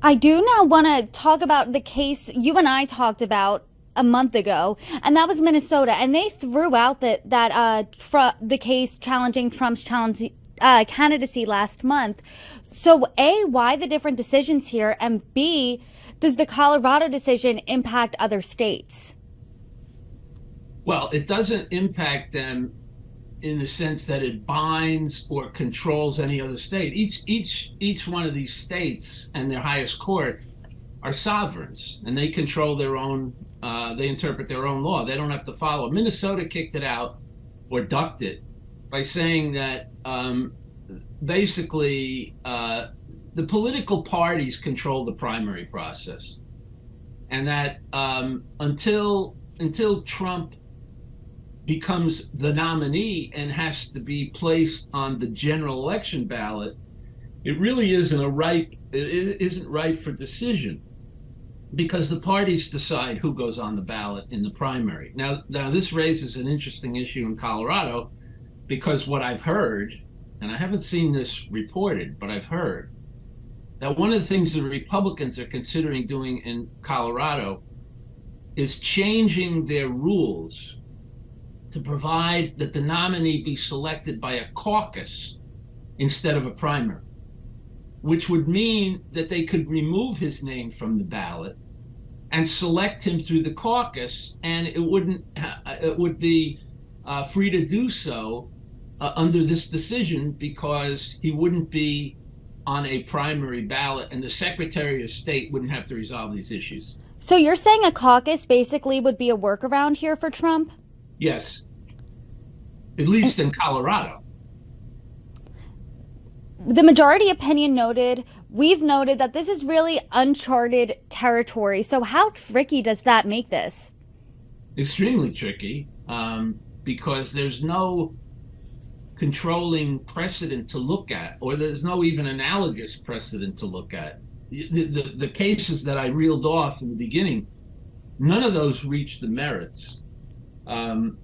I do now want to talk about the case you and I talked about a month ago, and that was Minnesota. And they threw out the case challenging Trump's candidacy last month. So, A, why the different decisions here? And B, does the Colorado decision impact other states? Well, it doesn't impact them in the sense that it binds or controls any other state. Each one of these states and their highest court are sovereigns, and they control their own. They interpret their own law. They don't have to follow. Minnesota kicked it out or ducked it by saying that basically the political parties control the primary process, and that until Trump becomes the nominee and has to be placed on the general election ballot, it really isn't ripe for decision because the parties decide who goes on the ballot in the primary. Now this raises an interesting issue in Colorado because what I've heard, and I haven't seen this reported, but I've heard that one of the things the Republicans are considering doing in Colorado is changing their rules to provide that the nominee be selected by a caucus instead of a primary, which would mean that they could remove his name from the ballot and select him through the caucus, and it would be free to do so under this decision because he wouldn't be on a primary ballot, and the Secretary of State wouldn't have to resolve these issues. So, you're saying a caucus basically would be a workaround here for Trump? Yes, at least in Colorado. The majority opinion we've noted that this is really uncharted territory. So, how tricky does that make this? Extremely tricky because there's no controlling precedent to look at, or there's no even analogous precedent to look at. The cases that I reeled off in the beginning, none of those reached the merits. In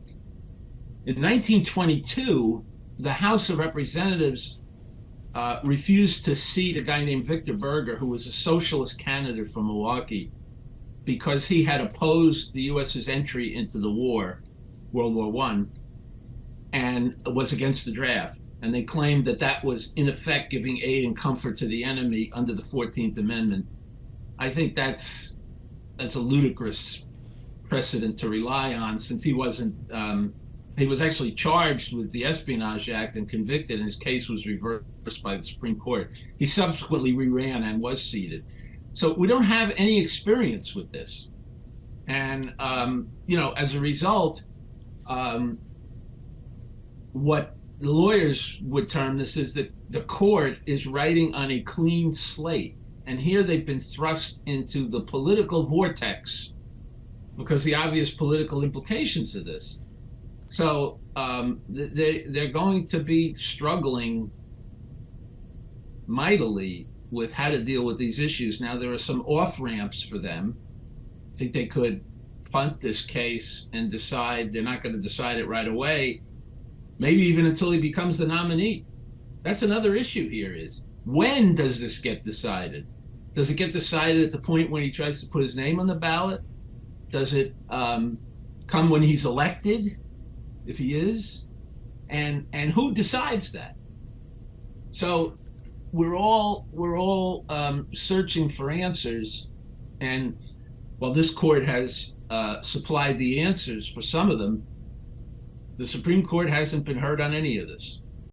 1922, the House of Representatives refused to seat a guy named Victor Berger, who was a socialist candidate from Milwaukee, because he had opposed the U.S.'s entry into the war, World War One, and was against the draft. And they claimed that that was, in effect, giving aid and comfort to the enemy under the 14th Amendment. I think that's a ludicrous precedent to rely on, since he wasn't. He was actually charged with the Espionage Act and convicted, and his case was reversed by the Supreme Court. He subsequently re-ran and was seated. So we don't have any experience with this. And, as a result, what the lawyers would term this is that the court is writing on a clean slate. And here they've been thrust into the political vortex because the obvious political implications of this. So they're going to be struggling mightily with how to deal with these issues. Now, there are some off-ramps for them. I think they could punt this case and decide they're not going to decide it right away, maybe even until he becomes the nominee. That's another issue here is, when does this get decided? Does it get decided at the point when he tries to put his name on the ballot? Does it come when he's elected, if he is? And who decides that? So we're all searching for answers, and while this court has supplied the answers for some of them, the Supreme Court hasn't been heard on any of this.